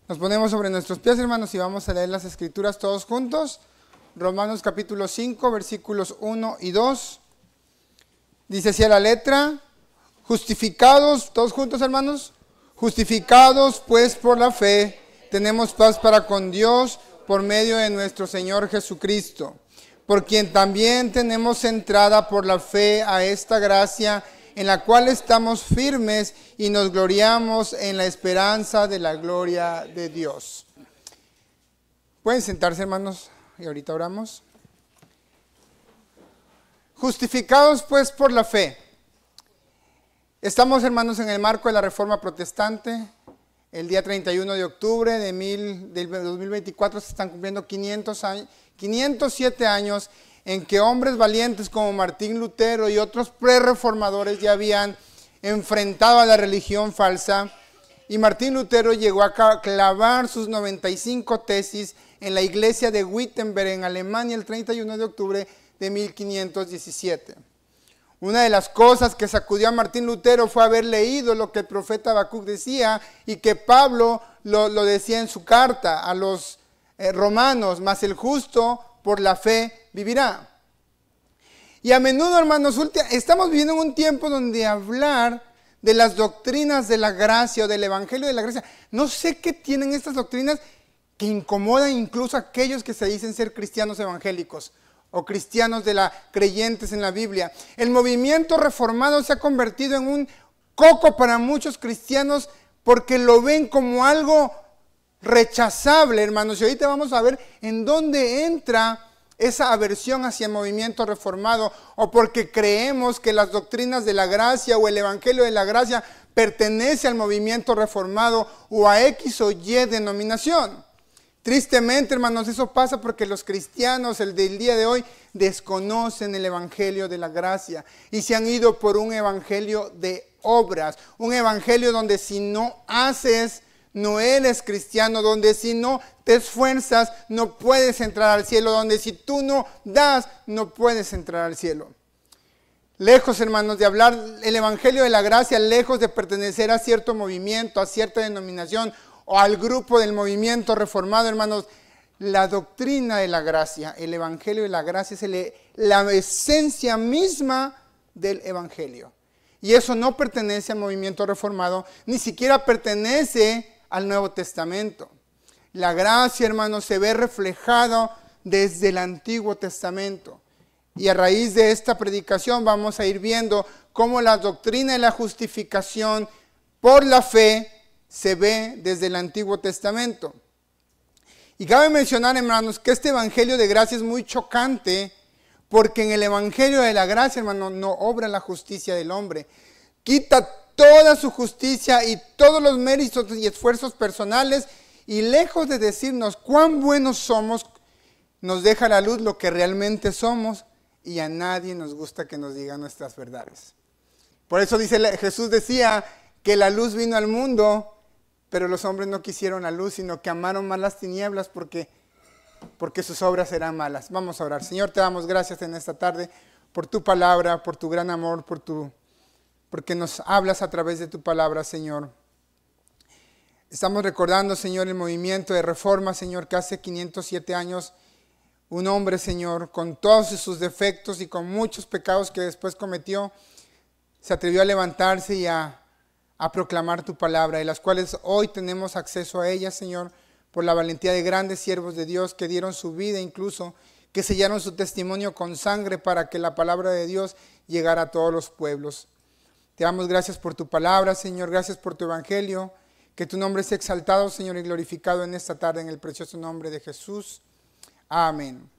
Nos ponemos sobre nuestros pies, hermanos, y vamos a leer las escrituras todos juntos. Romanos capítulo 5, versículos 1 y 2. Dice así a la letra: justificados, todos juntos, hermanos. Justificados pues por la fe, tenemos paz para con Dios por medio de nuestro Señor Jesucristo, por quien también tenemos entrada por la fe a esta gracia, en la cual estamos firmes y nos gloriamos en la esperanza de la gloria de Dios. Pueden sentarse, hermanos, y ahorita oramos. Justificados pues por la fe. Estamos, hermanos, en el marco de la Reforma Protestante. El día 31 de octubre del 2024 se están cumpliendo 507 años en que hombres valientes como Martín Lutero y otros prerreformadores ya habían enfrentado a la religión falsa, y Martín Lutero llegó a clavar sus 95 tesis en la iglesia de Wittenberg en Alemania el 31 de octubre de 1517. Una de las cosas que sacudió a Martín Lutero fue haber leído lo que el profeta Habacuc decía y que Pablo lo decía en su carta a los romanos: mas el justo por la fe vivirá. Y a menudo, hermanos, estamos viviendo en un tiempo donde hablar de las doctrinas de la gracia o del evangelio de la gracia, no sé qué tienen estas doctrinas que incomodan incluso a aquellos que se dicen ser cristianos evangélicos o cristianos creyentes en la Biblia. El movimiento reformado se ha convertido en un coco para muchos cristianos porque lo ven como algo rechazable, hermanos. Y ahorita vamos a ver en dónde entra esa aversión hacia el movimiento reformado, o porque creemos que las doctrinas de la gracia o el evangelio de la gracia pertenece al movimiento reformado o a X o Y denominación. Tristemente, hermanos, eso pasa porque los cristianos del día de hoy desconocen el evangelio de la gracia y se han ido por un evangelio de obras, un evangelio donde si no haces, no eres cristiano, donde si no te esfuerzas, no puedes entrar al cielo, donde si tú no das, no puedes entrar al cielo. Lejos, hermanos, de hablar el evangelio de la gracia, lejos de pertenecer a cierto movimiento, a cierta denominación o al grupo del movimiento reformado, hermanos, la doctrina de la gracia, el evangelio de la gracia es la esencia misma del evangelio. Y eso no pertenece al movimiento reformado, ni siquiera pertenece al Nuevo Testamento. La gracia, hermanos, se ve reflejado desde el Antiguo Testamento. Y a raíz de esta predicación vamos a ir viendo cómo la doctrina de la justificación por la fe se ve desde el Antiguo Testamento. Y cabe mencionar, hermanos, que este evangelio de gracia es muy chocante, porque en el evangelio de la gracia, hermanos, no obra la justicia del hombre. Quita toda su justicia y todos los méritos y esfuerzos personales, y lejos de decirnos cuán buenos somos, nos deja a la luz lo que realmente somos, y a nadie nos gusta que nos digan nuestras verdades. Por eso Jesús decía que la luz vino al mundo, pero los hombres no quisieron la luz, sino que amaron más las tinieblas porque sus obras eran malas. Vamos a orar. Señor, te damos gracias en esta tarde por tu palabra, por tu gran amor, porque nos hablas a través de tu palabra, Señor. Estamos recordando, Señor, el movimiento de reforma, Señor, que hace 507 años un hombre, Señor, con todos sus defectos y con muchos pecados que después cometió, se atrevió a levantarse y a proclamar tu palabra, y las cuales hoy tenemos acceso a ellas, Señor, por la valentía de grandes siervos de Dios que dieron su vida, incluso que sellaron su testimonio con sangre para que la palabra de Dios llegara a todos los pueblos. Te damos gracias por tu palabra, Señor, gracias por tu evangelio, que tu nombre sea exaltado, Señor, y glorificado en esta tarde en el precioso nombre de Jesús. Amén.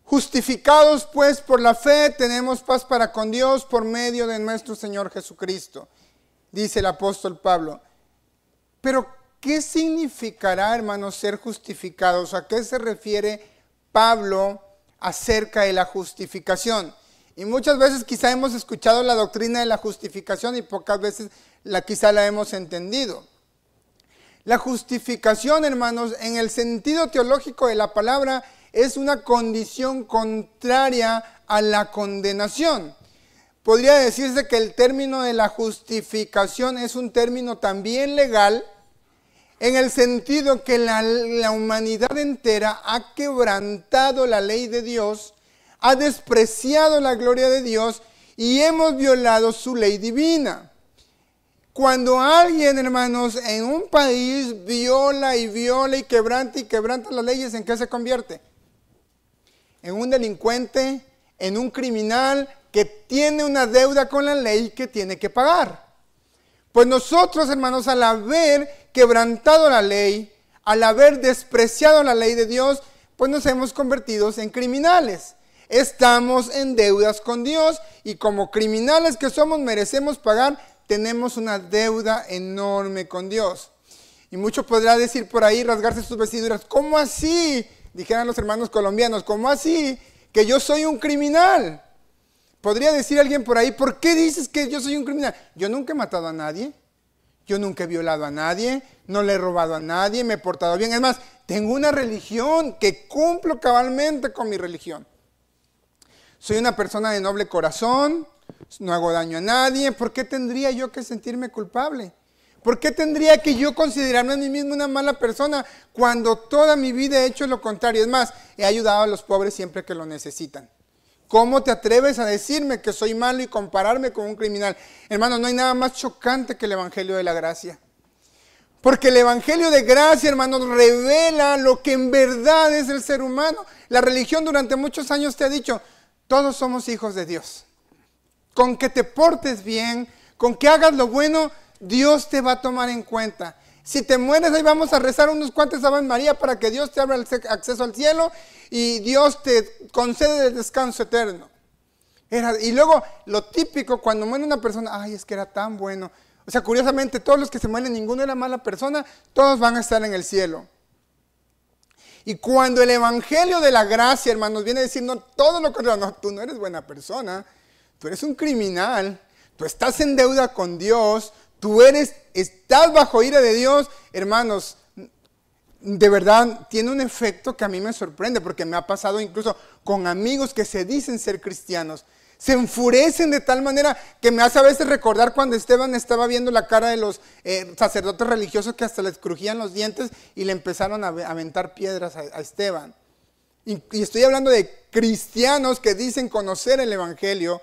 Justificados pues por la fe, tenemos paz para con Dios por medio de nuestro Señor Jesucristo, dice el apóstol Pablo. Pero, ¿qué significará, hermanos, ser justificados? ¿A qué se refiere Pablo acerca de la justificación? Y muchas veces quizá hemos escuchado la doctrina de la justificación y pocas veces quizá la hemos entendido. La justificación, hermanos, en el sentido teológico de la palabra, es una condición contraria a la condenación. Podría decirse que el término de la justificación es un término también legal, en el sentido que la humanidad entera ha quebrantado la ley de Dios, ha despreciado la gloria de Dios y hemos violado su ley divina. Cuando alguien, hermanos, en un país viola y quebranta las leyes, ¿en qué se convierte? En un delincuente, en un criminal que tiene una deuda con la ley que tiene que pagar. Pues nosotros, hermanos, al haber quebrantado la ley, al haber despreciado la ley de Dios, pues nos hemos convertido en criminales. Estamos en deudas con Dios y como criminales que somos merecemos pagar, tenemos una deuda enorme con Dios. Y mucho podrá decir por ahí, rasgarse sus vestiduras, ¿cómo así? Dijeran los hermanos colombianos, ¿cómo así? Que yo soy un criminal. Podría decir alguien por ahí, ¿por qué dices que yo soy un criminal? Yo nunca he matado a nadie, yo nunca he violado a nadie, no le he robado a nadie, me he portado bien. Es más, tengo una religión que cumplo cabalmente con mi religión. Soy una persona de noble corazón, no hago daño a nadie. ¿Por qué tendría yo que sentirme culpable? ¿Por qué tendría que yo considerarme a mí mismo una mala persona cuando toda mi vida he hecho lo contrario? Es más, he ayudado a los pobres siempre que lo necesitan. ¿Cómo te atreves a decirme que soy malo y compararme con un criminal? Hermano, no hay nada más chocante que el Evangelio de la Gracia. Porque el Evangelio de Gracia, hermanos, revela lo que en verdad es el ser humano. La religión durante muchos años te ha dicho, todos somos hijos de Dios. Con que te portes bien, con que hagas lo bueno, Dios te va a tomar en cuenta. Si te mueres, ahí vamos a rezar unos cuantos Ave María para que Dios te abra el acceso al cielo y Dios te concede el descanso eterno. Y luego, lo típico, cuando muere una persona, ay, es que era tan bueno. O sea, curiosamente, todos los que se mueren, ninguno era mala persona, todos van a estar en el cielo. Y cuando el Evangelio de la Gracia, hermanos, viene a decir, no, todo lo contrario, no, tú no eres buena persona, tú eres un criminal, tú estás en deuda con Dios, estás bajo ira de Dios, hermanos, de verdad tiene un efecto que a mí me sorprende, porque me ha pasado incluso con amigos que se dicen ser cristianos, se enfurecen de tal manera que me hace a veces recordar cuando Esteban estaba viendo la cara de los sacerdotes religiosos que hasta les crujían los dientes y le empezaron a aventar piedras a Esteban. Y estoy hablando de cristianos que dicen conocer el Evangelio,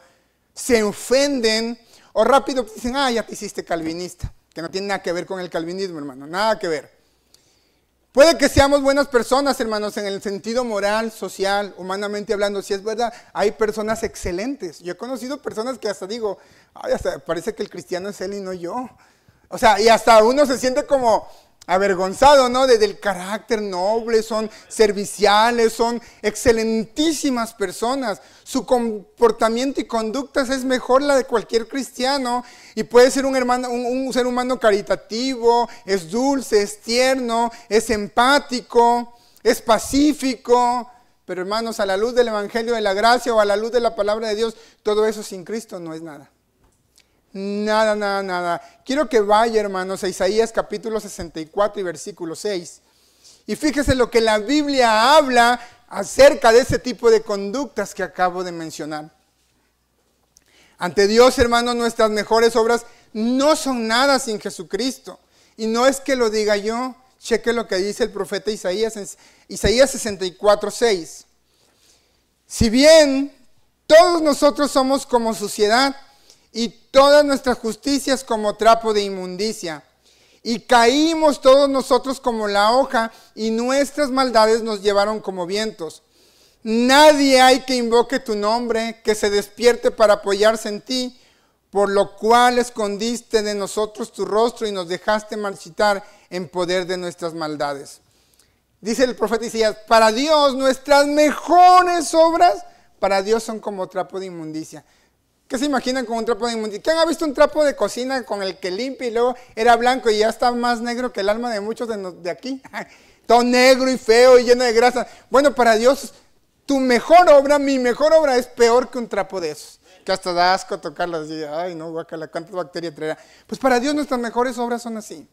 se ofenden o rápido dicen, ya te hiciste calvinista, que no tiene nada que ver con el calvinismo, hermano, nada que ver. Puede que seamos buenas personas, hermanos, en el sentido moral, social, humanamente hablando, si es verdad, hay personas excelentes. Yo he conocido personas que hasta digo, hasta parece que el cristiano es él y no yo. O sea, y hasta uno se siente como avergonzado, ¿no? Del carácter noble, son serviciales, son excelentísimas personas. Su comportamiento y conductas es mejor la de cualquier cristiano y puede ser un ser humano caritativo, es dulce, es tierno, es empático, es pacífico. Pero hermanos, a la luz del Evangelio de la Gracia o a la luz de la palabra de Dios, todo eso sin Cristo no es nada. Nada, nada, nada. Quiero que vaya, hermanos, a Isaías capítulo 64 y versículo 6. Y fíjese lo que la Biblia habla acerca de ese tipo de conductas que acabo de mencionar. Ante Dios, hermanos, nuestras mejores obras no son nada sin Jesucristo. Y no es que lo diga yo, cheque lo que dice el profeta Isaías en Isaías 64, 6. Si bien todos nosotros somos como suciedad, y todas nuestras justicias como trapo de inmundicia. Y caímos todos nosotros como la hoja, y nuestras maldades nos llevaron como vientos. Nadie hay que invoque tu nombre, que se despierte para apoyarse en ti, por lo cual escondiste de nosotros tu rostro y nos dejaste marchitar en poder de nuestras maldades. Dice el profeta Isaías, para Dios nuestras mejores obras, para Dios son como trapo de inmundicia. ¿Qué se imaginan con un trapo de inmundicia? ¿Quién ha visto un trapo de cocina con el que limpia y luego era blanco y ya está más negro que el alma de muchos de aquí? Todo negro y feo y lleno de grasa. Bueno, para Dios, tu mejor obra, mi mejor obra es peor que un trapo de esos. Que hasta da asco tocarlas y, ay no, guácala, ¿cuántas bacterias traerá? Pues para Dios nuestras mejores obras son así.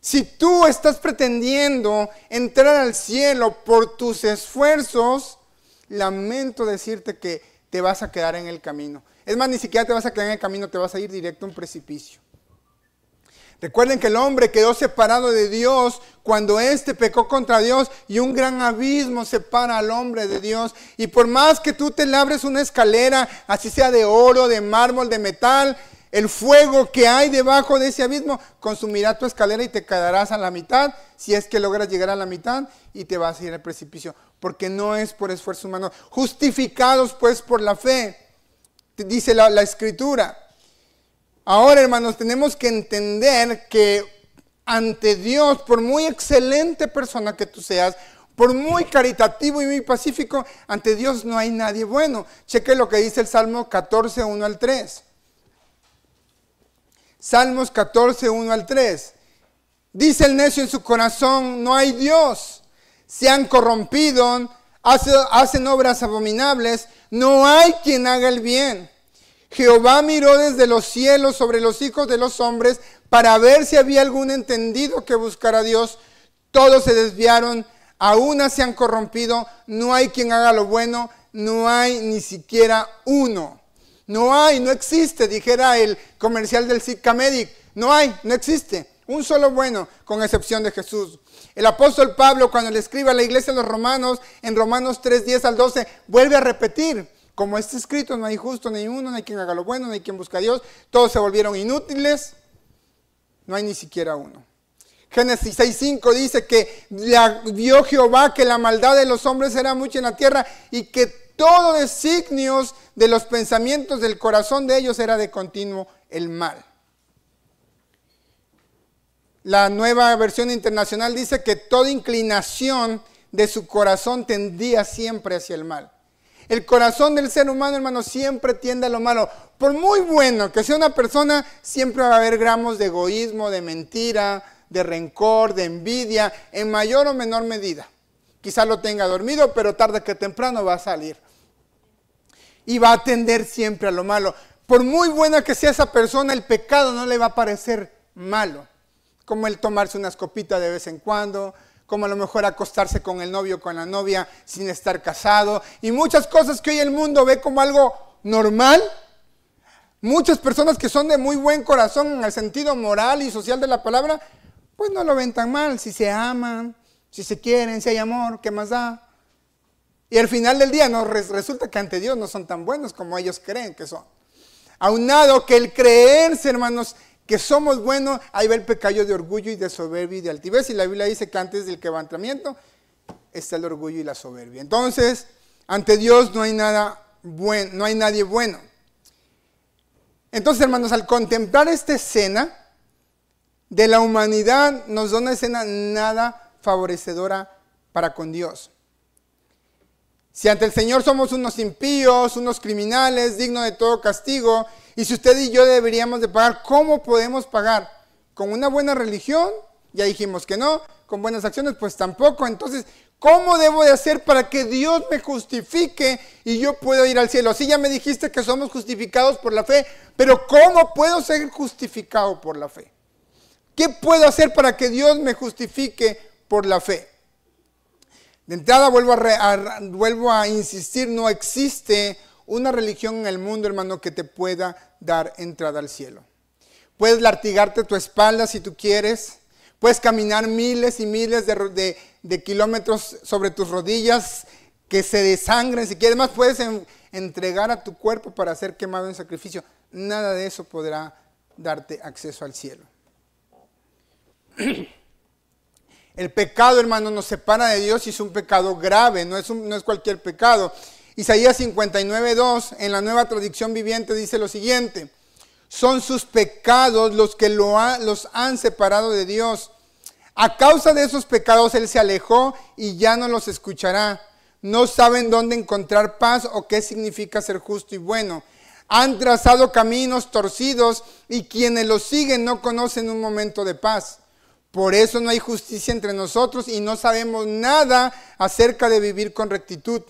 Si tú estás pretendiendo entrar al cielo por tus esfuerzos, lamento decirte que te vas a quedar en el camino. Es más, ni siquiera te vas a quedar en el camino, te vas a ir directo a un precipicio. Recuerden que el hombre quedó separado de Dios cuando éste pecó contra Dios y un gran abismo separa al hombre de Dios. Y por más que tú te labres una escalera, así sea de oro, de mármol, de metal, el fuego que hay debajo de ese abismo consumirá tu escalera y te quedarás a la mitad, si es que logras llegar a la mitad, y te vas a ir al precipicio, porque no es por esfuerzo humano. Justificados pues por la fe, dice la Escritura. Ahora, hermanos, tenemos que entender que ante Dios, por muy excelente persona que tú seas, por muy caritativo y muy pacífico, ante Dios no hay nadie bueno. Cheque lo que dice el Salmo 14, 1 al 3. Salmos 14, 1 al 3. Dice el necio en su corazón, no hay Dios. Se han corrompido, hacen obras abominables, no hay quien haga el bien. Jehová miró desde los cielos sobre los hijos de los hombres para ver si había algún entendido que buscara a Dios. Todos se desviaron, a una se han corrompido, no hay quien haga lo bueno, no hay ni siquiera uno. No hay, no existe, dijera el comercial del Cicamedic. No hay, no existe. Un solo bueno, con excepción de Jesús. El apóstol Pablo, cuando le escribe a la iglesia de los romanos, en Romanos 3, 10 al 12, vuelve a repetir. Como está escrito, no hay justo ni uno, no hay quien haga lo bueno, no hay quien busque a Dios. Todos se volvieron inútiles, no hay ni siquiera uno. Génesis 6:5 dice que vio Jehová que la maldad de los hombres era mucha en la tierra y que todo designios de los pensamientos del corazón de ellos era de continuo el mal. La Nueva Versión Internacional dice que toda inclinación de su corazón tendía siempre hacia el mal. El corazón del ser humano, hermano, siempre tiende a lo malo. Por muy bueno que sea una persona, siempre va a haber gramos de egoísmo, de mentira, de rencor, de envidia, en mayor o menor medida. Quizá lo tenga dormido, pero tarde que temprano va a salir. Y va a tender siempre a lo malo. Por muy buena que sea esa persona, el pecado no le va a parecer malo. Como el tomarse unas copitas de vez en cuando, como a lo mejor acostarse con el novio o con la novia sin estar casado, y muchas cosas que hoy el mundo ve como algo normal. Muchas personas que son de muy buen corazón en el sentido moral y social de la palabra, pues no lo ven tan mal, si se aman, si se quieren, si hay amor, ¿qué más da? Y al final del día resulta que ante Dios no son tan buenos como ellos creen que son. Aunado que el creerse, hermanos, que somos buenos, ahí va el pecado de orgullo y de soberbia y de altivez. Y la Biblia dice que antes del quebrantamiento está el orgullo y la soberbia. Entonces, ante Dios no hay nada bueno, no hay nadie bueno. Entonces, hermanos, al contemplar esta escena de la humanidad, nos da una escena nada favorecedora para con Dios. Si ante el Señor somos unos impíos, unos criminales, dignos de todo castigo, y si usted y yo deberíamos de pagar, ¿cómo podemos pagar? ¿Con una buena religión? Ya dijimos que no. ¿Con buenas acciones? Pues tampoco. Entonces, ¿cómo debo de hacer para que Dios me justifique y yo pueda ir al cielo? Sí, ya me dijiste que somos justificados por la fe, pero ¿cómo puedo ser justificado por la fe? ¿Qué puedo hacer para que Dios me justifique por la fe? De entrada vuelvo a insistir, no existe una religión en el mundo, hermano, que te pueda dar entrada al cielo. Puedes latigarte tu espalda si tú quieres, puedes caminar miles y miles de kilómetros sobre tus rodillas, que se desangren si quieres, más puedes entregar a tu cuerpo para ser quemado en sacrificio. Nada de eso podrá darte acceso al cielo. El pecado, hermano, nos separa de Dios y es un pecado grave, no es cualquier pecado. Isaías 59:2 en la Nueva Traducción Viviente dice lo siguiente: son sus pecados los que los han separado de Dios. A causa de esos pecados Él se alejó y ya no los escuchará. No saben dónde encontrar paz o qué significa ser justo y bueno. Han trazado caminos torcidos y quienes los siguen no conocen un momento de paz. Por eso no hay justicia entre nosotros y no sabemos nada acerca de vivir con rectitud.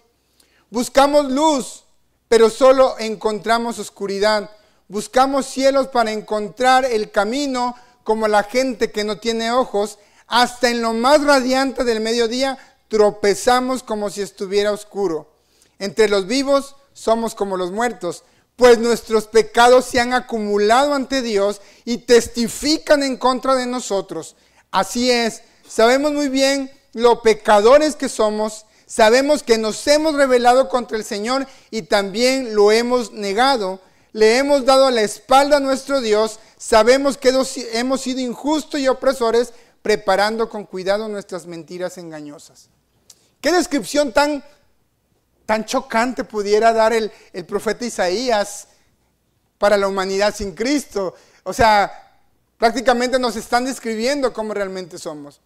Buscamos luz, pero solo encontramos oscuridad. Buscamos cielos para encontrar el camino, como la gente que no tiene ojos. Hasta en lo más radiante del mediodía tropezamos como si estuviera oscuro. Entre los vivos somos como los muertos, pues nuestros pecados se han acumulado ante Dios y testifican en contra de nosotros. Así es, sabemos muy bien lo pecadores que somos, sabemos que nos hemos rebelado contra el Señor y también lo hemos negado. Le hemos dado la espalda a nuestro Dios, sabemos que hemos sido injustos y opresores, preparando con cuidado nuestras mentiras engañosas. ¿Qué descripción tan chocante pudiera dar el profeta Isaías para la humanidad sin Cristo? O sea, prácticamente nos están describiendo cómo realmente somos.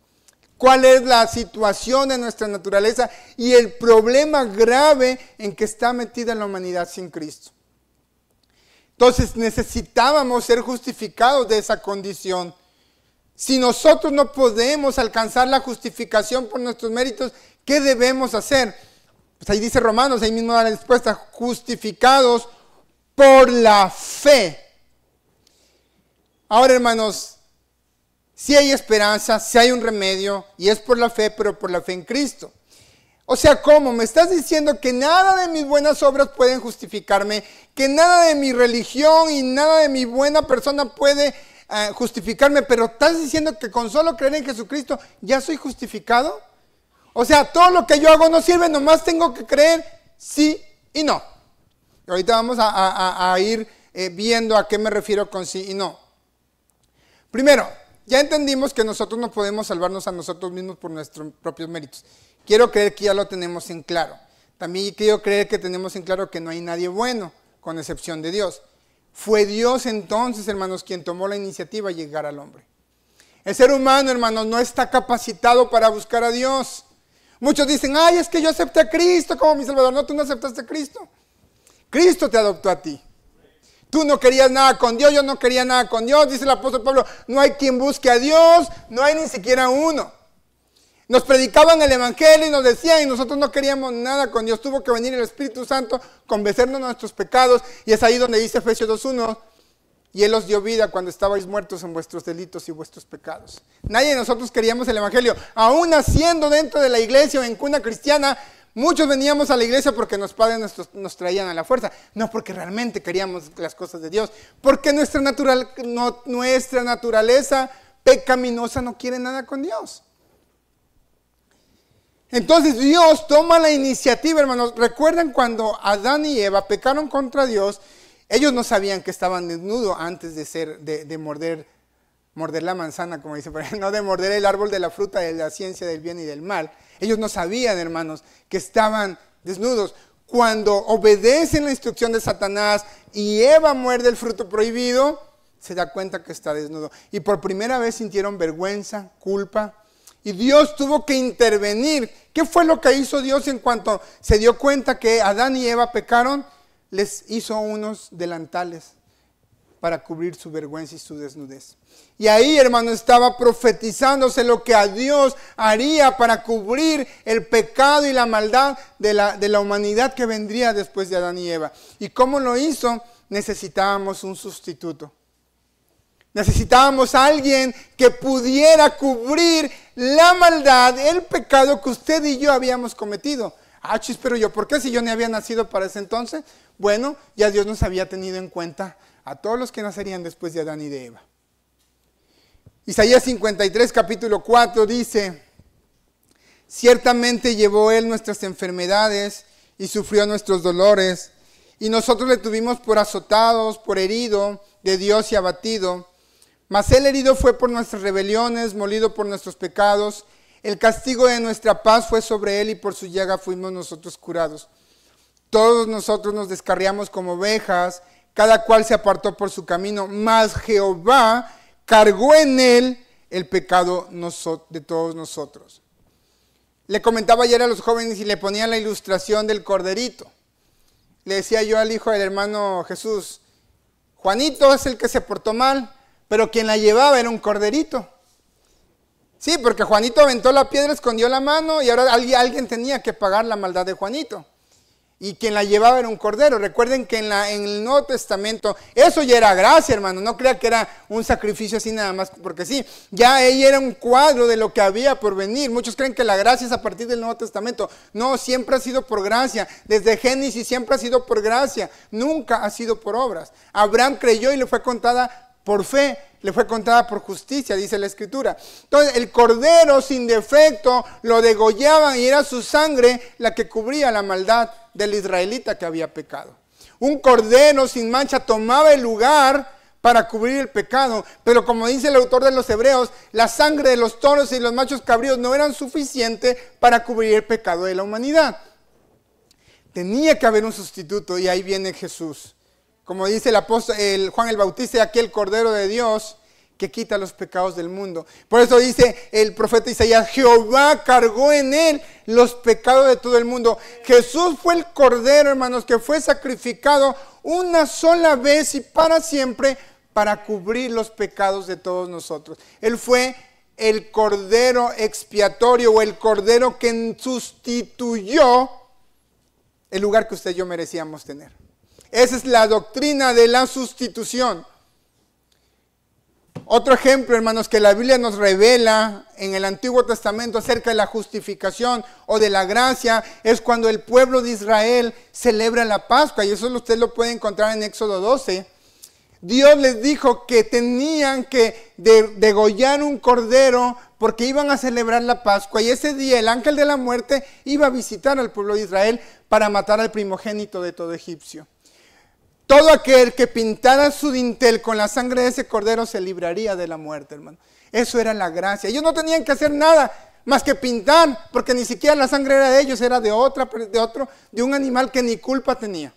¿Cuál es la situación de nuestra naturaleza y el problema grave en que está metida la humanidad sin Cristo? Entonces necesitábamos ser justificados de esa condición. Si nosotros no podemos alcanzar la justificación por nuestros méritos, ¿qué debemos hacer? Pues ahí dice Romanos, ahí mismo da la respuesta: justificados por la fe. Ahora, hermanos, si hay esperanza, si hay un remedio, y es por la fe, pero por la fe en Cristo. O sea, ¿cómo? ¿Me estás diciendo que nada de mis buenas obras pueden justificarme? ¿Que nada de mi religión y nada de mi buena persona puede justificarme? Pero ¿estás diciendo que con solo creer en Jesucristo ya soy justificado? O sea, todo lo que yo hago no sirve, nomás tengo que creer sí y no. Y ahorita vamos a ir viendo a qué me refiero con sí y no. Primero, ya entendimos que nosotros no podemos salvarnos a nosotros mismos por nuestros propios méritos. Quiero creer que ya lo tenemos en claro. También quiero creer que tenemos en claro que no hay nadie bueno, con excepción de Dios. Fue Dios entonces, hermanos, quien tomó la iniciativa de llegar al hombre. El ser humano, hermanos, no está capacitado para buscar a Dios. Muchos dicen, ay, es que yo acepté a Cristo como mi Salvador. No, tú no aceptaste a Cristo. Cristo te adoptó a ti. Tú no querías nada con Dios, yo no quería nada con Dios. Dice el apóstol Pablo, no hay quien busque a Dios, no hay ni siquiera uno. Nos predicaban el evangelio y nos decían, y nosotros no queríamos nada con Dios. Tuvo que venir el Espíritu Santo, convencernos de nuestros pecados, y es ahí donde dice Efesios 2:1, y Él os dio vida cuando estabais muertos en vuestros delitos y vuestros pecados. Nadie de nosotros queríamos el evangelio. Aún naciendo dentro de la iglesia o en cuna cristiana, muchos veníamos a la iglesia porque los padres nos traían a la fuerza. No porque realmente queríamos las cosas de Dios. Porque nuestra naturaleza pecaminosa no quiere nada con Dios. Entonces Dios toma la iniciativa, hermanos. ¿Recuerdan cuando Adán y Eva pecaron contra Dios? Ellos no sabían que estaban desnudos antes de morder la manzana, como dice, no de morder el árbol de la fruta de la ciencia del bien y del mal. Ellos no sabían, hermanos, que estaban desnudos. Cuando obedecen la instrucción de Satanás y Eva muerde el fruto prohibido, se da cuenta que está desnudo. Y por primera vez sintieron vergüenza, culpa. Y Dios tuvo que intervenir. ¿Qué fue lo que hizo Dios en cuanto se dio cuenta que Adán y Eva pecaron? Les hizo unos delantales para cubrir su vergüenza y su desnudez. Y ahí, hermano, estaba profetizándose lo que a Dios haría para cubrir el pecado y la maldad de la humanidad que vendría después de Adán y Eva. ¿Y cómo lo hizo? Necesitábamos un sustituto. Necesitábamos a alguien que pudiera cubrir la maldad, el pecado que usted y yo habíamos cometido. Pero yo, ¿por qué si yo ni había nacido para ese entonces? Bueno, ya Dios nos había tenido en cuenta a todos los que nacerían después de Adán y de Eva. Isaías 53, capítulo 4 dice, ciertamente llevó Él nuestras enfermedades y sufrió nuestros dolores, y nosotros le tuvimos por azotados, por herido de Dios y abatido. Mas Él herido fue por nuestras rebeliones, molido por nuestros pecados. El castigo de nuestra paz fue sobre Él y por su llaga fuimos nosotros curados. Todos nosotros nos descarriamos como ovejas, cada cual se apartó por su camino, mas Jehová cargó en Él el pecado de todos nosotros. Le comentaba ayer a los jóvenes y le ponía la ilustración del corderito. Le decía yo al hijo del hermano Jesús, Juanito es el que se portó mal, pero quien la llevaba era un corderito. Sí, porque Juanito aventó la piedra, escondió la mano y ahora alguien tenía que pagar la maldad de Juanito. y quien la llevaba era un cordero. Recuerden que en el Nuevo Testamento eso ya era gracia, hermano. No crea que era un sacrificio así nada más porque sí. Ya ella era un cuadro de lo que había por venir. Muchos creen que la gracia es a partir del Nuevo Testamento. No, siempre ha sido por gracia. Desde Génesis siempre ha sido por gracia. Nunca ha sido por obras. Abraham creyó y le fue contada por fe. Le fue contada por justicia, dice la Escritura. Entonces el cordero sin defecto lo degollaban y era su sangre la que cubría la maldad del israelita que había pecado. Un cordero sin mancha tomaba el lugar para cubrir el pecado, pero como dice el autor de los Hebreos, la sangre de los toros y los machos cabríos no eran suficiente para cubrir el pecado de la humanidad. Tenía que haber un sustituto y ahí viene Jesús. Como dice el apóstol Juan el Bautista, aquí el Cordero de Dios que quita los pecados del mundo. Por eso dice el profeta Isaías, Jehová cargó en él los pecados de todo el mundo. Jesús fue el Cordero, hermanos, que fue sacrificado una sola vez y para siempre para cubrir los pecados de todos nosotros. Él fue el Cordero expiatorio o el Cordero que sustituyó el lugar que usted y yo merecíamos tener. Esa es la doctrina de la sustitución. Otro ejemplo, hermanos, que la Biblia nos revela en el Antiguo Testamento acerca de la justificación o de la gracia es cuando el pueblo de Israel celebra la Pascua, y eso usted lo puede encontrar en Éxodo 12. Dios les dijo que tenían que degollar un cordero porque iban a celebrar la Pascua, y ese día el ángel de la muerte iba a visitar al pueblo de Israel para matar al primogénito de todo egipcio. Todo aquel que pintara su dintel con la sangre de ese cordero se libraría de la muerte, hermano. Eso era la gracia. Ellos no tenían que hacer nada más que pintar, porque ni siquiera la sangre era de ellos, era de un animal que ni culpa tenía.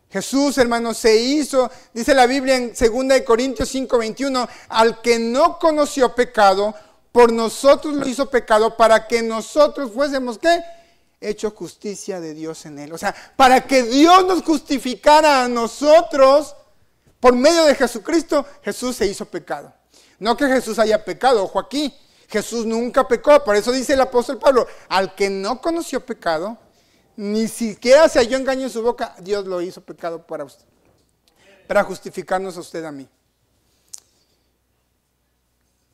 Jesús, hermano, se hizo, dice la Biblia en 2 Corintios 5:21, al que no conoció pecado, por nosotros lo hizo pecado, para que nosotros fuésemos, ¿qué? Hecho justicia de Dios en él. O sea, para que Dios nos justificara a nosotros, por medio de Jesucristo, Jesús se hizo pecado. No que Jesús haya pecado, ojo aquí, Jesús nunca pecó. Por eso dice el apóstol Pablo, al que no conoció pecado, ni siquiera se halló engaño en su boca, Dios lo hizo pecado para usted, para justificarnos a usted, a mí.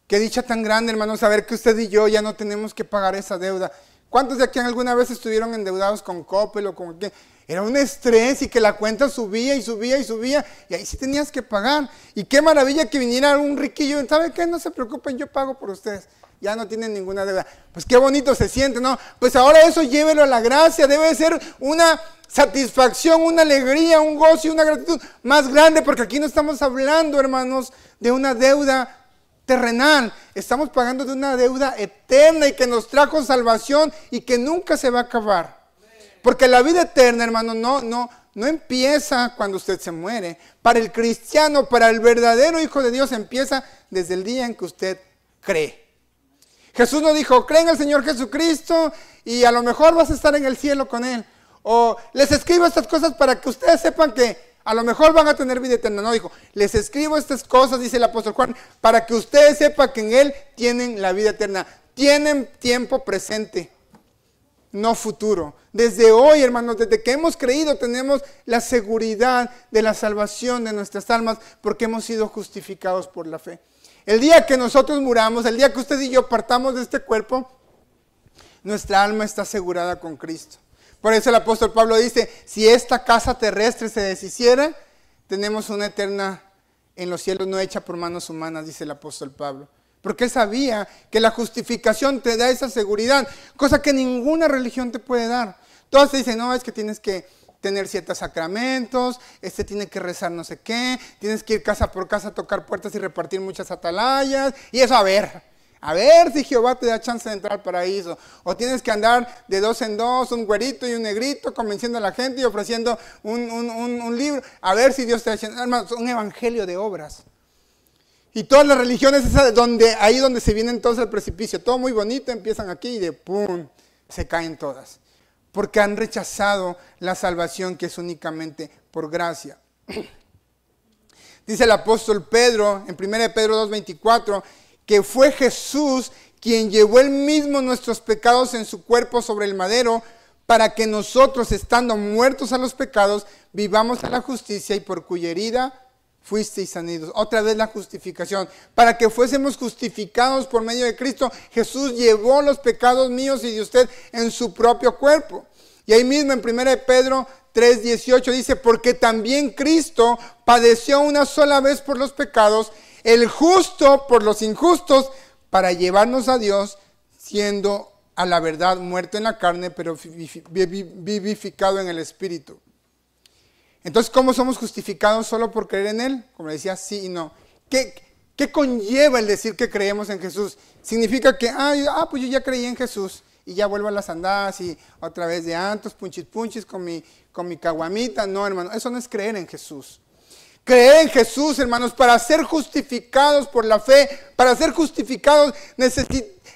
Qué dicha tan grande, hermanos, saber que usted y yo ya no tenemos que pagar esa deuda. ¿Cuántos de aquí alguna vez estuvieron endeudados con Coppel o con qué? Era un estrés y que la cuenta subía y subía y subía y ahí sí tenías que pagar. Y qué maravilla que viniera un riquillo, ¿sabe qué? No se preocupen, yo pago por ustedes. Ya no tienen ninguna deuda. Pues qué bonito se siente, ¿no? Pues ahora eso llévelo a la gracia, debe ser una satisfacción, una alegría, un gozo y una gratitud más grande, porque aquí no estamos hablando, hermanos, de una deuda terrenal, estamos pagando de una deuda eterna y que nos trajo salvación y que nunca se va a acabar. Porque la vida eterna, hermano, no empieza cuando usted se muere. Para el cristiano, para el verdadero Hijo de Dios, empieza desde el día en que usted cree. Jesús nos dijo, cree en el Señor Jesucristo y a lo mejor vas a estar en el cielo con Él. O les escribo estas cosas para que ustedes sepan que a lo mejor van a tener vida eterna. No, dijo, les escribo estas cosas, dice el apóstol Juan, para que ustedes sepan que en Él tienen la vida eterna. Tienen tiempo presente, no futuro. Desde hoy, hermanos, desde que hemos creído, tenemos la seguridad de la salvación de nuestras almas, porque hemos sido justificados por la fe. El día que nosotros muramos, el día que usted y yo partamos de este cuerpo, nuestra alma está asegurada con Cristo. Por eso el apóstol Pablo dice, si esta casa terrestre se deshiciera, tenemos una eterna en los cielos no hecha por manos humanas, dice el apóstol Pablo. Porque él sabía que la justificación te da esa seguridad, cosa que ninguna religión te puede dar. Todas te dicen, no, es que tienes que tener ciertos sacramentos, tiene que rezar no sé qué, tienes que ir casa por casa a tocar puertas y repartir muchas atalayas, y eso a ver si Jehová te da chance de entrar al paraíso. O tienes que andar de dos en dos, un güerito y un negrito, convenciendo a la gente y ofreciendo un libro. A ver si Dios te da, hermanos, un evangelio de obras. Y todas las religiones, ahí donde se vienen todos al precipicio. Todo muy bonito, empiezan aquí y de pum, se caen todas. Porque han rechazado la salvación que es únicamente por gracia. Dice el apóstol Pedro, en 1 Pedro 2:24, que fue Jesús quien llevó él mismo nuestros pecados en su cuerpo sobre el madero, para que nosotros, estando muertos a los pecados, vivamos a la justicia, y por cuya herida fuisteis sanados. Otra vez la justificación. Para que fuésemos justificados por medio de Cristo, Jesús llevó los pecados míos y de usted en su propio cuerpo. Y ahí mismo en 1 Pedro 3:18 dice, porque también Cristo padeció una sola vez por los pecados, el justo por los injustos, para llevarnos a Dios, siendo a la verdad muerto en la carne, pero vivificado en el Espíritu. Entonces, ¿cómo somos justificados? ¿Solo por creer en Él? Como decía, sí y no. ¿Qué conlleva el decir que creemos en Jesús? Significa que, pues yo ya creí en Jesús y ya vuelvo a las andadas y otra vez de antos, punchis con mi caguamita. No, hermano, eso no es creer en Jesús. Creer en Jesús, hermanos, para ser justificados por la fe, para ser justificados,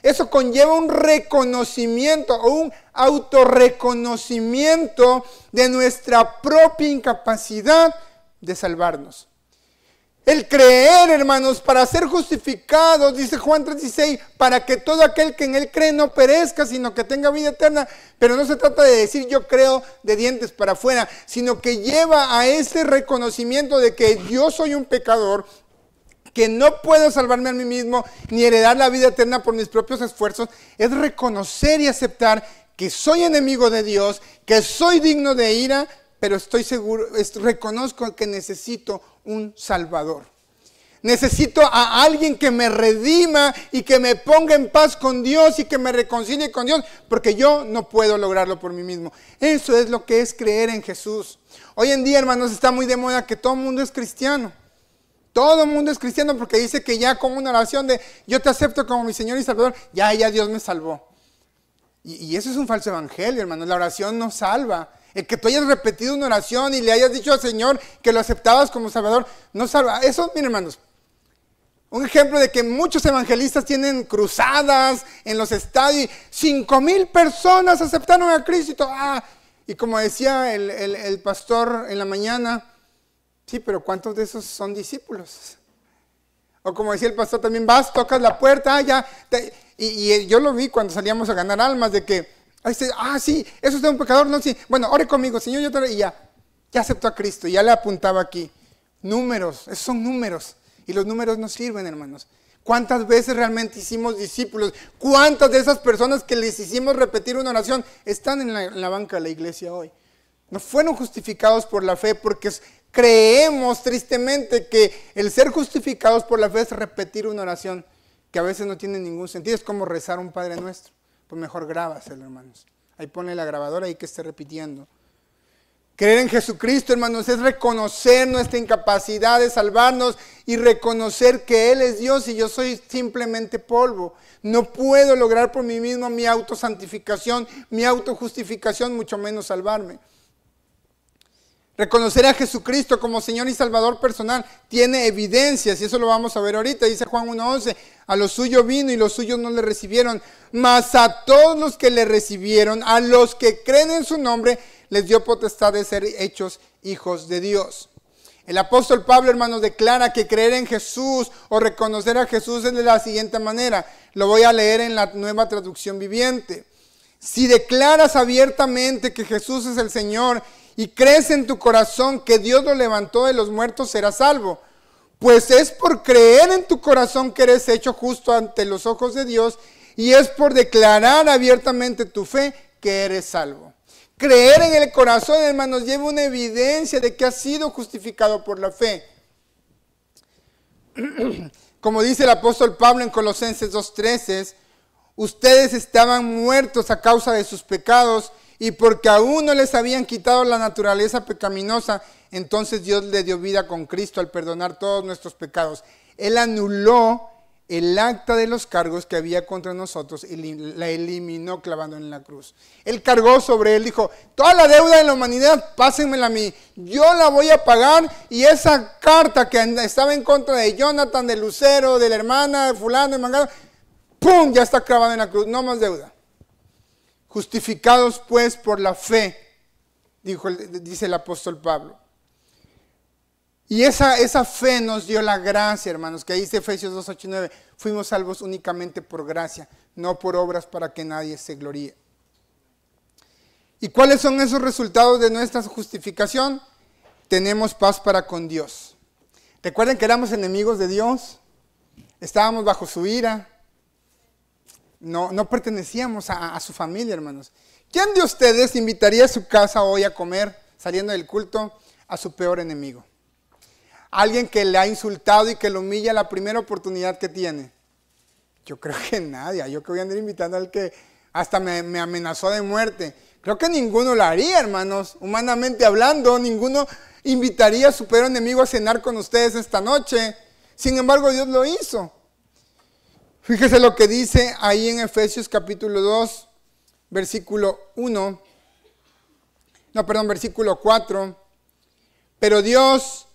eso conlleva un reconocimiento o un autorreconocimiento de nuestra propia incapacidad de salvarnos. El creer, hermanos, para ser justificados, dice Juan 3:16, para que todo aquel que en Él cree no perezca, sino que tenga vida eterna. Pero no se trata de decir yo creo de dientes para afuera, sino que lleva a ese reconocimiento de que yo soy un pecador, que no puedo salvarme a mí mismo, ni heredar la vida eterna por mis propios esfuerzos. Es reconocer y aceptar que soy enemigo de Dios, que soy digno de ira, pero estoy seguro, reconozco que necesito un Salvador. Necesito a alguien que me redima y que me ponga en paz con Dios y que me reconcilie con Dios, porque yo no puedo lograrlo por mí mismo. Eso es lo que es creer en Jesús. Hoy en día, hermanos, está muy de moda que todo el mundo es cristiano. Todo el mundo es cristiano porque dice que ya con una oración de yo te acepto como mi Señor y Salvador, ya Dios me salvó. Y eso es un falso evangelio, hermanos. La oración no salva. El que tú hayas repetido una oración y le hayas dicho al Señor que lo aceptabas como Salvador, no salva. Eso, miren, hermanos, un ejemplo de que muchos evangelistas tienen cruzadas en los estadios. 5,000 personas aceptaron a Cristo. Y como decía el pastor en la mañana, sí, pero ¿cuántos de esos son discípulos? O como decía el pastor también, vas, tocas la puerta, y yo lo vi cuando salíamos a ganar almas, de que, sí, eso es de un pecador, no, sí, bueno, ore conmigo, Señor, yo te oro, y ya aceptó a Cristo, y ya le apuntaba aquí. Números, esos son números, y los números no sirven, hermanos. ¿Cuántas veces realmente hicimos discípulos? ¿Cuántas de esas personas que les hicimos repetir una oración están en la banca de la iglesia hoy? No fueron justificados por la fe porque creemos tristemente que el ser justificados por la fe es repetir una oración que a veces no tiene ningún sentido. Es como rezar un Padre Nuestro. Pues mejor grábaselo, hermanos. Ahí pone la grabadora y que esté repitiendo. Creer en Jesucristo, hermanos, es reconocer nuestra incapacidad de salvarnos y reconocer que Él es Dios y yo soy simplemente polvo. No puedo lograr por mí mismo mi autosantificación, mi autojustificación, mucho menos salvarme. Reconocer a Jesucristo como Señor y Salvador personal tiene evidencias, y eso lo vamos a ver ahorita. Dice Juan 1:11, a lo suyo vino y los suyos no le recibieron, mas a todos los que le recibieron, a los que creen en su nombre, les dio potestad de ser hechos hijos de Dios. El apóstol Pablo, hermanos, declara que creer en Jesús o reconocer a Jesús es de la siguiente manera. Lo voy a leer en la Nueva Traducción Viviente. Si declaras abiertamente que Jesús es el Señor y crees en tu corazón que Dios lo levantó de los muertos, serás salvo. Pues es por creer en tu corazón que eres hecho justo ante los ojos de Dios, y es por declarar abiertamente tu fe que eres salvo. Creer en el corazón, hermanos, lleva una evidencia de que has sido justificado por la fe. Como dice el apóstol Pablo en Colosenses 2:13, ustedes estaban muertos a causa de sus pecados, y porque aún no les habían quitado la naturaleza pecaminosa, entonces Dios le dio vida con Cristo al perdonar todos nuestros pecados. Él anuló el acta de los cargos que había contra nosotros y la eliminó clavando en la cruz. Él cargó sobre él, dijo, toda la deuda de la humanidad, pásenmela a mí, yo la voy a pagar, y esa carta que estaba en contra de Jonathan, de Lucero, de la hermana, de fulano, de mangano, ¡pum!, ya está clavada en la cruz, no más deuda. Justificados pues por la fe, dice el apóstol Pablo. Y esa fe nos dio la gracia, hermanos, que dice Efesios 2:8-9, fuimos salvos únicamente por gracia, no por obras para que nadie se gloríe. ¿Y cuáles son esos resultados de nuestra justificación? Tenemos paz para con Dios. Recuerden que éramos enemigos de Dios, estábamos bajo su ira, no pertenecíamos a su familia, hermanos. ¿Quién de ustedes invitaría a su casa hoy a comer, saliendo del culto, a su peor enemigo? Alguien que le ha insultado y que lo humilla a la primera oportunidad que tiene. Yo creo que nadie. Yo que voy a andar invitando al que hasta me amenazó de muerte. Creo que ninguno lo haría, hermanos. Humanamente hablando, ninguno invitaría a su peor enemigo a cenar con ustedes esta noche. Sin embargo, Dios lo hizo. Fíjese lo que dice ahí en Efesios capítulo 2, versículo 4. Pero Dios,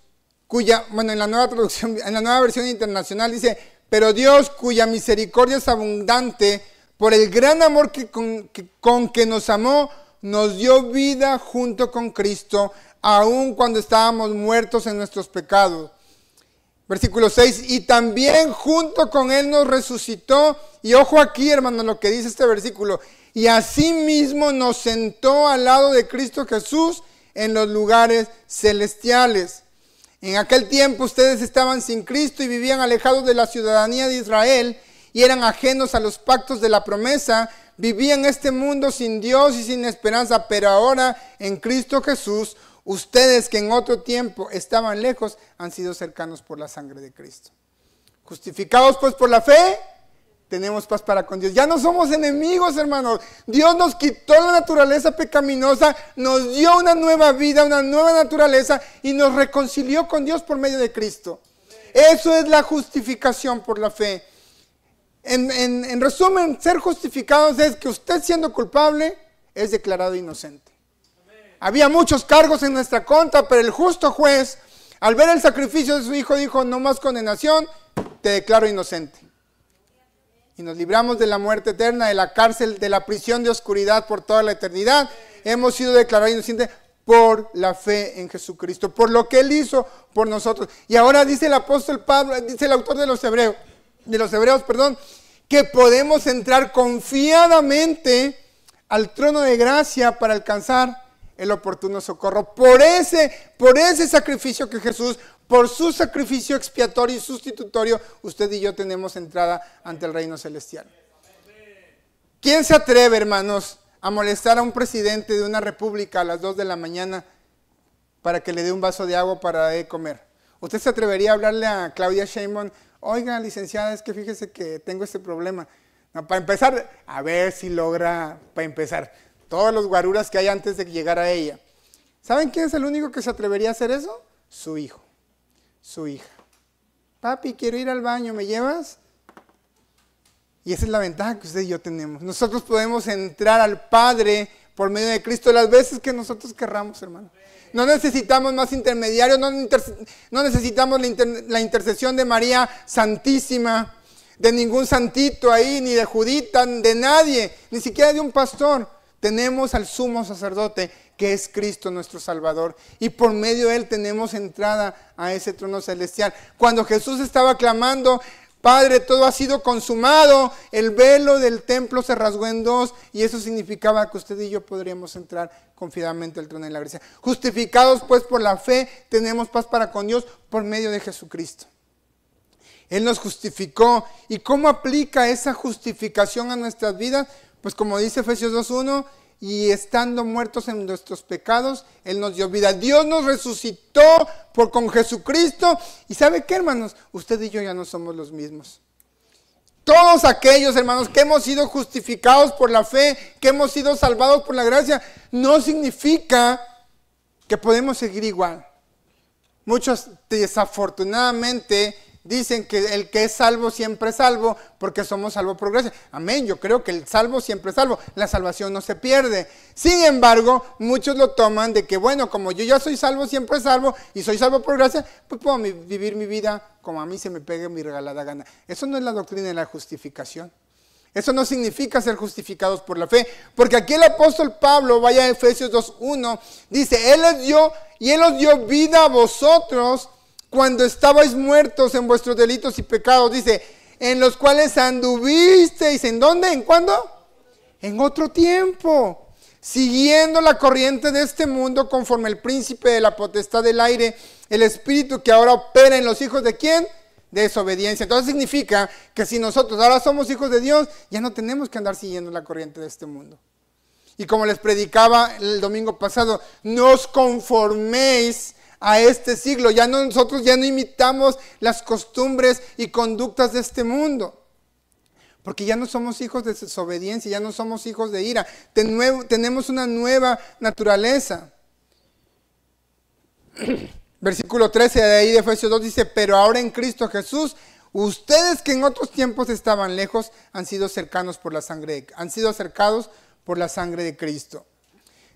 en la nueva traducción, en la nueva versión internacional dice, pero Dios cuya misericordia es abundante, por el gran amor con que nos amó, nos dio vida junto con Cristo, aun cuando estábamos muertos en nuestros pecados. Versículo 6, y también junto con Él nos resucitó, y ojo aquí, hermano, lo que dice este versículo, y asimismo nos sentó al lado de Cristo Jesús en los lugares celestiales. En aquel tiempo ustedes estaban sin Cristo y vivían alejados de la ciudadanía de Israel y eran ajenos a los pactos de la promesa, vivían en este mundo sin Dios y sin esperanza, pero ahora en Cristo Jesús, ustedes que en otro tiempo estaban lejos, han sido cercanos por la sangre de Cristo. Justificados pues por la fe, tenemos paz para con Dios. Ya no somos enemigos, hermanos. Dios nos quitó la naturaleza pecaminosa, nos dio una nueva vida, una nueva naturaleza y nos reconcilió con Dios por medio de Cristo. Eso es la justificación por la fe. En resumen, ser justificados es que usted, siendo culpable, es declarado inocente. Había muchos cargos en nuestra contra, pero el justo juez, al ver el sacrificio de su hijo, dijo, no más condenación, te declaro inocente. Y nos libramos de la muerte eterna, de la cárcel, de la prisión de oscuridad por toda la eternidad. Hemos sido declarados inocentes por la fe en Jesucristo, por lo que Él hizo por nosotros. Y ahora dice el apóstol Pablo, dice el autor de los Hebreos, que podemos entrar confiadamente al trono de gracia para alcanzar el oportuno socorro. Por ese sacrificio que Jesús, por su sacrificio expiatorio y sustitutorio, usted y yo tenemos entrada ante el reino celestial. ¿Quién se atreve, hermanos, a molestar a un presidente de una república a las 2 de la mañana para que le dé un vaso de agua para comer? ¿Usted se atrevería a hablarle a Claudia Sheinbaum? Oiga, licenciada, es que fíjese que tengo este problema. No, para empezar, a ver si logra, para empezar, todos los guaruras que hay antes de llegar a ella. ¿Saben quién es el único que se atrevería a hacer eso? Su hijo, su hija. Papi, quiero ir al baño, ¿me llevas? Y esa es la ventaja que usted y yo tenemos. Nosotros podemos entrar al Padre por medio de Cristo las veces que nosotros querramos, hermano. No necesitamos más intermediarios, no necesitamos la intercesión de María Santísima, de ningún santito ahí, ni de Judita, de nadie, ni siquiera de un pastor. Tenemos al sumo sacerdote, que es Cristo nuestro Salvador, y por medio de Él tenemos entrada a ese trono celestial. Cuando Jesús estaba clamando, Padre, todo ha sido consumado, el velo del templo se rasgó en dos, y eso significaba que usted y yo podríamos entrar confiadamente al trono de la gracia. Justificados pues por la fe, tenemos paz para con Dios por medio de Jesucristo. Él nos justificó. ¿Y cómo aplica esa justificación a nuestras vidas? Pues como dice Efesios 2:1, y estando muertos en nuestros pecados, Él nos dio vida. Dios nos resucitó con Jesucristo. ¿Y sabe qué, hermanos? Usted y yo ya no somos los mismos. Todos aquellos, hermanos, que hemos sido justificados por la fe, que hemos sido salvados por la gracia, no significa que podemos seguir igual. Muchos desafortunadamente dicen que el que es salvo siempre es salvo porque somos salvos por gracia. Amén, yo creo que el salvo siempre es salvo. La salvación no se pierde. Sin embargo, muchos lo toman de que, bueno, como yo ya soy salvo, siempre salvo y soy salvo por gracia, pues puedo vivir mi vida como a mí se me pegue mi regalada gana. Eso no es la doctrina de la justificación. Eso no significa ser justificados por la fe, porque aquí el apóstol Pablo, vaya a Efesios 2:1, dice, Él os dio vida a vosotros cuando estabais muertos en vuestros delitos y pecados, dice, en los cuales anduvisteis, ¿en dónde? ¿En cuándo? En otro tiempo, siguiendo la corriente de este mundo conforme el príncipe de la potestad del aire, el espíritu que ahora opera en los hijos ¿de quién? De desobediencia. Entonces significa que si nosotros ahora somos hijos de Dios, ya no tenemos que andar siguiendo la corriente de este mundo. Y como les predicaba el domingo pasado, no os conforméis a este siglo. Nosotros ya no imitamos las costumbres y conductas de este mundo. Porque ya no somos hijos de desobediencia, ya no somos hijos de ira. Tenemos una nueva naturaleza. Versículo 13 de ahí de Efesios 2 dice, pero ahora en Cristo Jesús, ustedes que en otros tiempos estaban lejos, han sido acercados por la sangre de Cristo.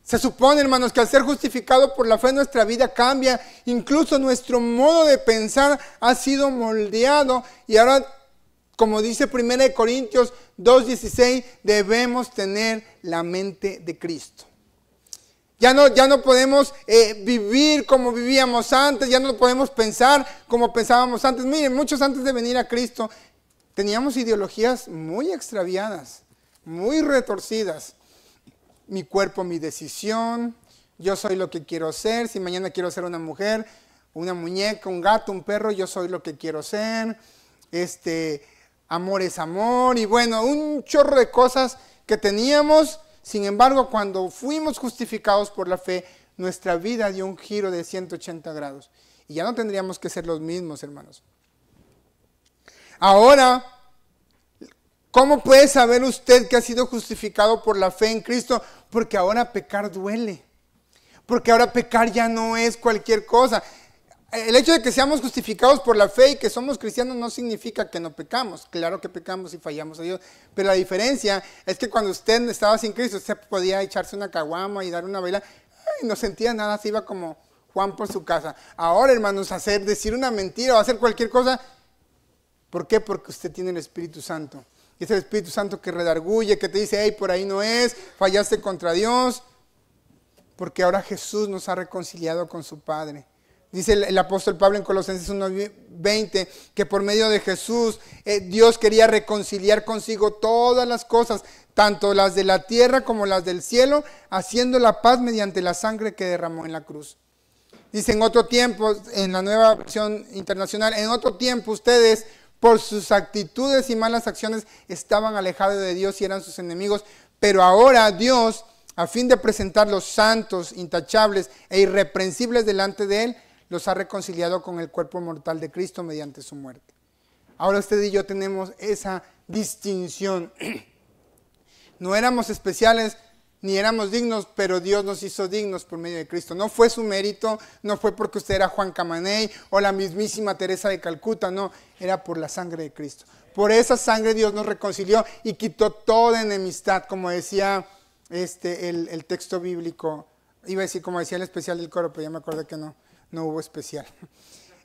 Se supone, hermanos, que al ser justificado por la fe nuestra vida cambia, incluso nuestro modo de pensar ha sido moldeado y ahora, como dice 1 Corintios 2:16, debemos tener la mente de Cristo. Ya no podemos vivir como vivíamos antes, ya no podemos pensar como pensábamos antes. Miren, muchos antes de venir a Cristo teníamos ideologías muy extraviadas, muy retorcidas. Mi cuerpo, mi decisión, yo soy lo que quiero ser. Si mañana quiero ser una mujer, una muñeca, un gato, un perro, yo soy lo que quiero ser. Amor es amor y bueno, un chorro de cosas que teníamos. Sin embargo, cuando fuimos justificados por la fe, nuestra vida dio un giro de 180 grados. Y ya no tendríamos que ser los mismos, hermanos. Ahora, ¿cómo puede saber usted que ha sido justificado por la fe en Cristo? Porque ahora pecar duele. Porque ahora pecar ya no es cualquier cosa. El hecho de que seamos justificados por la fe y que somos cristianos no significa que no pecamos. Claro que pecamos y fallamos a Dios. Pero la diferencia es que cuando usted estaba sin Cristo, usted podía echarse una caguama y dar una baila. Y no sentía nada, se iba como Juan por su casa. Ahora, hermanos, decir una mentira o hacer cualquier cosa. ¿Por qué? Porque usted tiene el Espíritu Santo. Y es el Espíritu Santo que redarguye, que te dice, hey, por ahí no es, fallaste contra Dios. Porque ahora Jesús nos ha reconciliado con su Padre. Dice el apóstol Pablo en Colosenses 1:20 que por medio de Jesús Dios quería reconciliar consigo todas las cosas, tanto las de la tierra como las del cielo, haciendo la paz mediante la sangre que derramó en la cruz. Dice en otro tiempo, en la nueva versión internacional, en otro tiempo ustedes por sus actitudes y malas acciones estaban alejados de Dios y eran sus enemigos, pero ahora Dios, a fin de presentarlos santos, intachables e irreprensibles delante de Él, los ha reconciliado con el cuerpo mortal de Cristo mediante su muerte. Ahora usted y yo tenemos esa distinción. No éramos especiales ni éramos dignos, pero Dios nos hizo dignos por medio de Cristo. No fue su mérito, no fue porque usted era Juan Camaney o la mismísima Teresa de Calcuta, no, era por la sangre de Cristo. Por esa sangre Dios nos reconcilió y quitó toda enemistad, como decía el texto bíblico. Iba a decir como decía el especial del coro, pero ya me acordé que no hubo especial.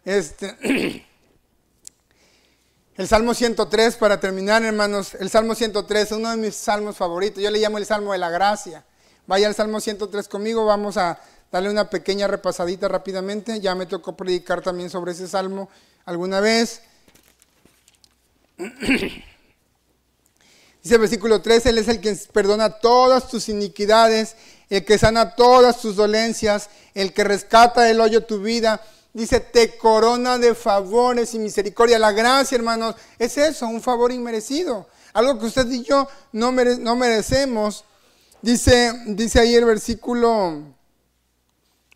El Salmo 103, para terminar, hermanos, el Salmo 103 es uno de mis salmos favoritos. Yo le llamo el Salmo de la Gracia. Vaya al Salmo 103 conmigo, vamos a darle una pequeña repasadita rápidamente. Ya me tocó predicar también sobre ese salmo alguna vez. Dice el versículo 3, Él es el que perdona todas tus iniquidades, el que sana todas tus dolencias, el que rescata del hoyo tu vida. Dice, te corona de favores y misericordia. La gracia, hermanos, es eso, un favor inmerecido. Algo que usted y yo no merecemos. Dice ahí el versículo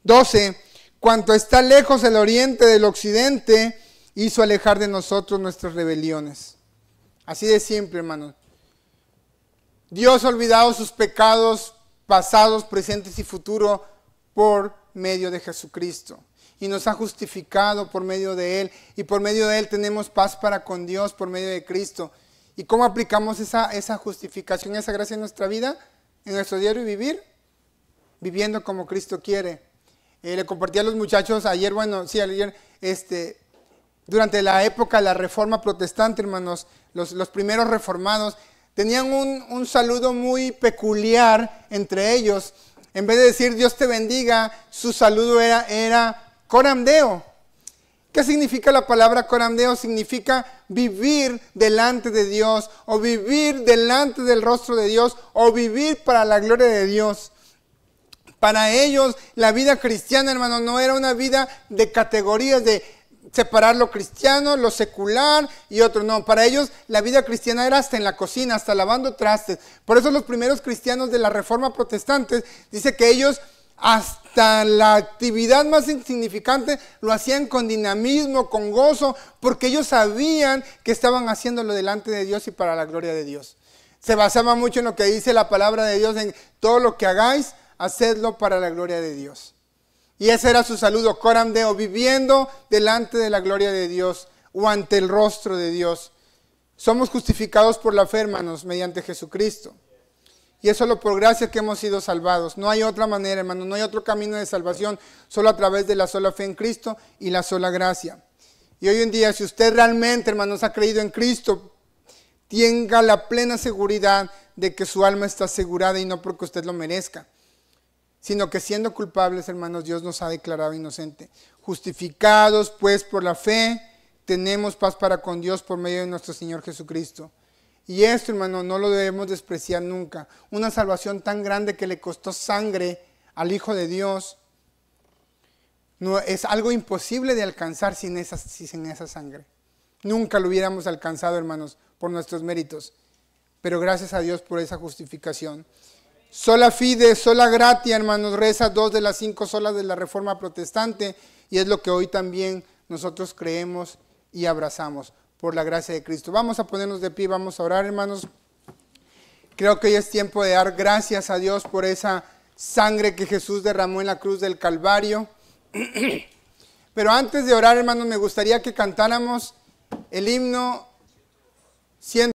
12, cuanto está lejos el oriente del occidente, hizo alejar de nosotros nuestras rebeliones. Así de simple, hermanos. Dios ha olvidado sus pecados pasados, presentes y futuros por medio de Jesucristo. Y nos ha justificado por medio de Él. Y por medio de Él tenemos paz para con Dios por medio de Cristo. ¿Y cómo aplicamos esa justificación, esa gracia en nuestra vida? En nuestro diario vivir. Viviendo como Cristo quiere. Le compartí a los muchachos ayer, durante la época de la Reforma Protestante, hermanos, los primeros reformados tenían un saludo muy peculiar entre ellos. En vez de decir Dios te bendiga, su saludo era Coram Deo. ¿Qué significa la palabra Coram Deo? Significa vivir delante de Dios, o vivir delante del rostro de Dios, o vivir para la gloria de Dios. Para ellos la vida cristiana, hermano, no era una vida de categorías, de separar lo cristiano, lo secular y otro. No, para ellos la vida cristiana era hasta en la cocina, hasta lavando trastes. Por eso los primeros cristianos de la Reforma Protestante dice que ellos hasta la actividad más insignificante lo hacían con dinamismo, con gozo, porque ellos sabían que estaban haciéndolo delante de Dios y para la gloria de Dios. Se basaba mucho en lo que dice la palabra de Dios, en todo lo que hagáis, hacedlo para la gloria de Dios. Y ese era su saludo, coram Deo, viviendo delante de la gloria de Dios o ante el rostro de Dios. Somos justificados por la fe, hermanos, mediante Jesucristo. Y es solo por gracia que hemos sido salvados. No hay otra manera, hermanos, no hay otro camino de salvación, solo a través de la sola fe en Cristo y la sola gracia. Y hoy en día, si usted realmente, hermanos, ha creído en Cristo, tenga la plena seguridad de que su alma está asegurada y no porque usted lo merezca, sino que siendo culpables, hermanos, Dios nos ha declarado inocente. Justificados, pues, por la fe, tenemos paz para con Dios por medio de nuestro Señor Jesucristo. Y esto, hermano, no lo debemos despreciar nunca. Una salvación tan grande que le costó sangre al Hijo de Dios, no, es algo imposible de alcanzar sin esa sangre. Nunca lo hubiéramos alcanzado, hermanos, por nuestros méritos. Pero gracias a Dios por esa justificación. Sola fide, sola gratia, hermanos, reza 2 de las 5 solas de la Reforma Protestante, y es lo que hoy también nosotros creemos y abrazamos por la gracia de Cristo. Vamos a ponernos de pie, vamos a orar, hermanos. Creo que hoy es tiempo de dar gracias a Dios por esa sangre que Jesús derramó en la cruz del Calvario. Pero antes de orar, hermanos, me gustaría que cantáramos el himno 100.